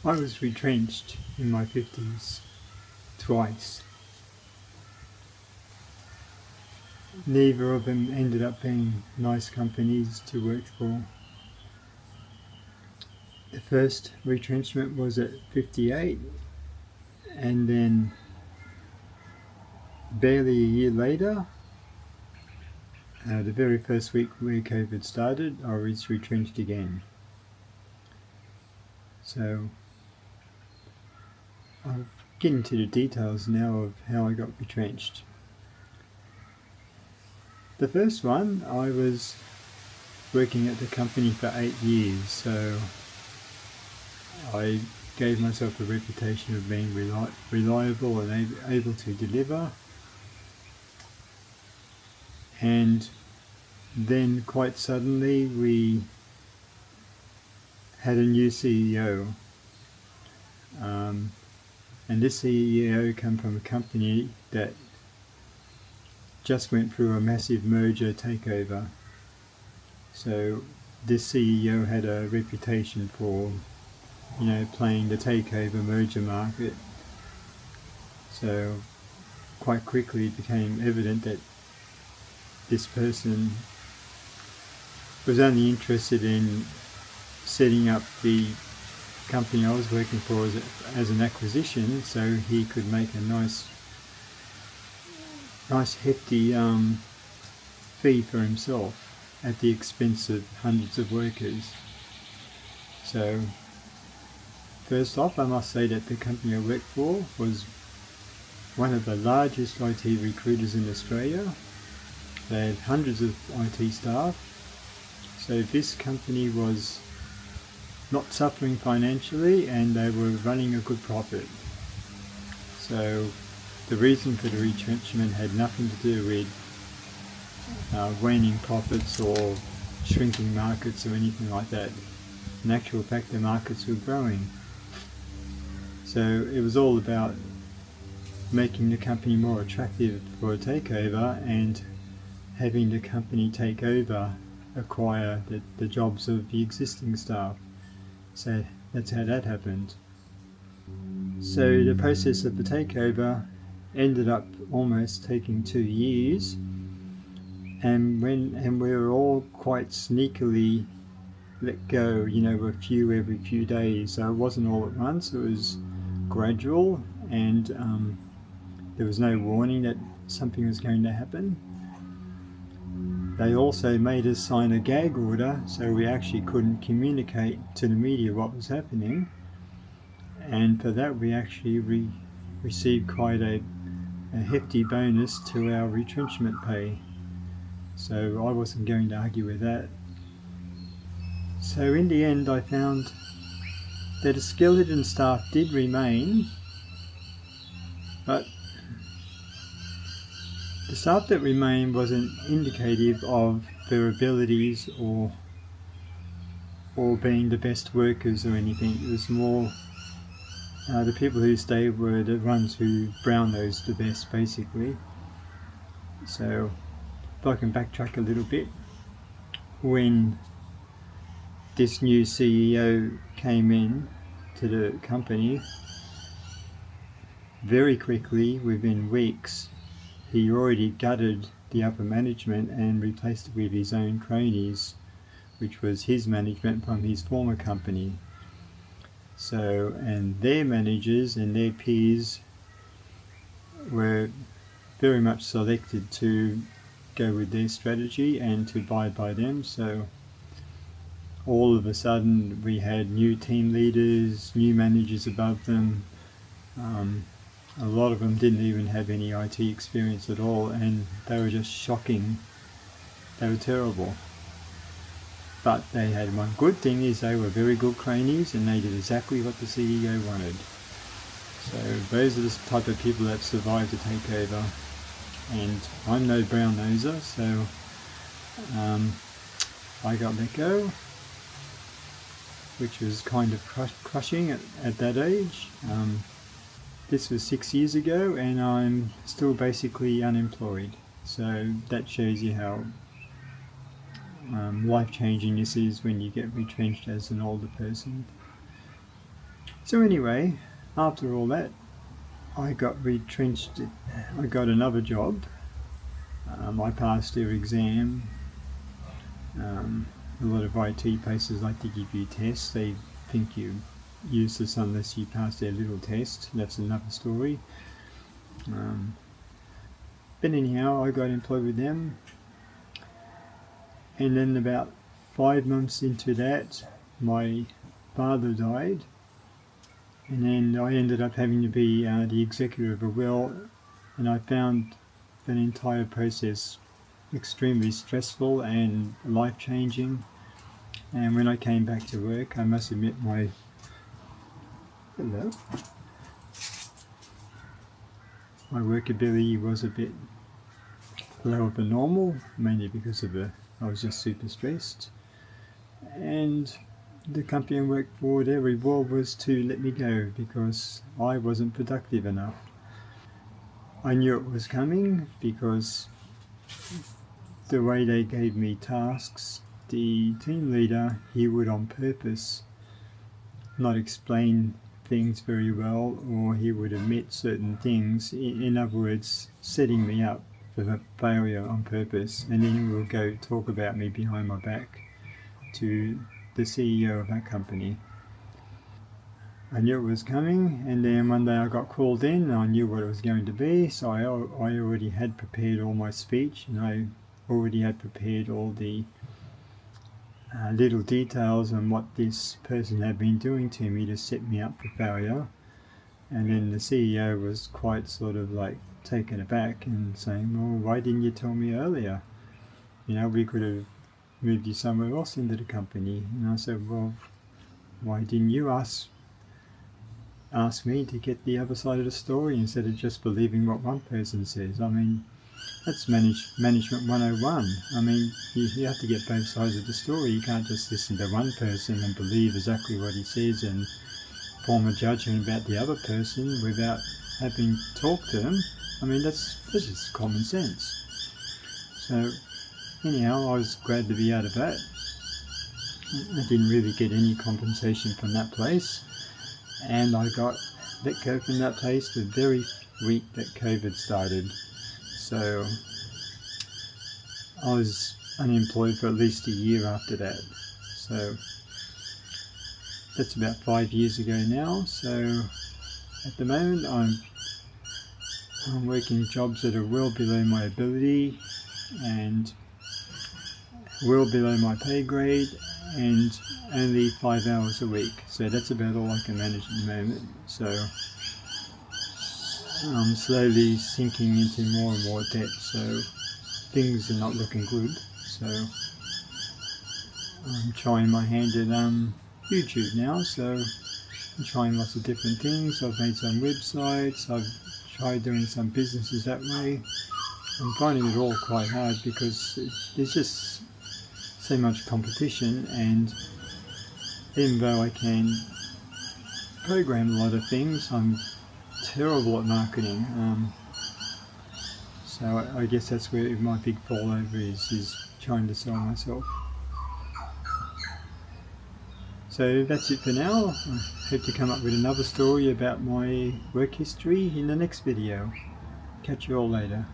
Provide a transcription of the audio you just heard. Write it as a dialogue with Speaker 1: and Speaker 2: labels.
Speaker 1: I was retrenched in my 50s twice. Neither of them ended up being nice companies to work for. The first retrenchment was at 58, and then barely a year later, the very first week where COVID started, I was retrenched again. So I'll get into the details now of how I got retrenched. The first one, I was working at the company for 8 years, so I gave myself a reputation of being reliable and able to deliver. And then quite suddenly we had a new CEO. And this CEO came from a company that just went through a massive merger takeover. So this CEO had a reputation for, playing the takeover merger market. So quite quickly it became evident that this person was only interested in setting up the company I was working for as an acquisition, so he could make a nice hefty fee for himself at the expense of hundreds of workers. So first off, I must say that the company I worked for was one of the largest IT recruiters in Australia. They had hundreds of IT staff. So this company was not suffering financially, and they were running a good profit. So the reason for the retrenchment had nothing to do with waning profits or shrinking markets or anything like that. In actual fact, the markets were growing. So it was all about making the company more attractive for a takeover and having the company take over, acquire the jobs of the existing staff. So that's how that happened. So the process of the takeover ended up almost taking 2 years, and we were all quite sneakily let go, a few every few days. So it wasn't all at once, it was gradual, and there was no warning that something was going to happen. They also made us sign a gag order, so we actually couldn't communicate to the media what was happening. And for that, we actually received quite a hefty bonus to our retrenchment pay. So I wasn't going to argue with that. So in the end, I found that a skeleton staff did remain, but the staff that remained wasn't indicative of their abilities or being the best workers or anything. It was more the people who stayed were the ones who brown-nosed the best, basically. So if I can backtrack a little bit, when this new CEO came in to the company, very quickly, within weeks, he already gutted the upper management and replaced it with his own cronies, which was his management from his former company. So, and their managers and their peers were very much selected to go with their strategy and to abide by them. So all of a sudden we had new team leaders, new managers above them. A lot of them didn't even have any IT experience at all, and they were just shocking. They were terrible. But they had one good thing, is they were very good cronies and they did exactly what the CEO wanted. So those are the type of people that survived the takeover. And I'm no brown noser, so I got let go, which was kind of crushing at that age. This was 6 years ago and I'm still basically unemployed. So that shows you how life-changing this is when you get retrenched as an older person. So anyway, after all that, I got retrenched. I got another job. I passed their exam. A lot of IT places like to give you tests. They think you useless unless you pass their little test. That's another story. But anyhow, I got employed with them, and then about 5 months into that, my father died, and then I ended up having to be the executor of a will, and I found that entire process extremely stressful and life-changing. And when I came back to work, I must admit my workability was a bit lower than normal, mainly because I was just super stressed. And the company I worked for, their reward was to let me go because I wasn't productive enough. I knew it was coming because the way they gave me tasks, the team leader, he would on purpose not explain things very well, or he would omit certain things. In other words, setting me up for the failure on purpose, and then he will go talk about me behind my back to the CEO of that company. I knew it was coming, and then one day I got called in. I knew what it was going to be, so I already had prepared all my speech, and I already had prepared all the little details on what this person had been doing to me to set me up for failure. And then the CEO was quite sort of like taken aback and saying, well, why didn't you tell me earlier? We could have moved you somewhere else into the company. And I said, well, why didn't you ask me to get the other side of the story instead of just believing what one person says? I mean, that's management 101. I mean, you have to get both sides of the story. You can't just listen to one person and believe exactly what he says and form a judgment about the other person without having talked to them. I mean, that's just common sense. So anyhow, I was glad to be out of that. I didn't really get any compensation from that place, and I got let go from that place the very week that COVID started. So I was unemployed for at least a year after that. So that's about 5 years ago now. So at the moment I'm working jobs that are well below my ability and well below my pay grade, and only 5 hours a week. So that's about all I can manage at the moment. So I'm slowly sinking into more and more debt, so things are not looking good. So I'm trying my hand at YouTube now, so I'm trying lots of different things. I've made some websites, I've tried doing some businesses that way. I'm finding it all quite hard because there's just so much competition, and even though I can program a lot of things, I'm terrible at marketing. So I guess that's where my big fallover is trying to sell myself. So that's it for now. I hope to come up with another story about my work history in the next video. Catch you all later.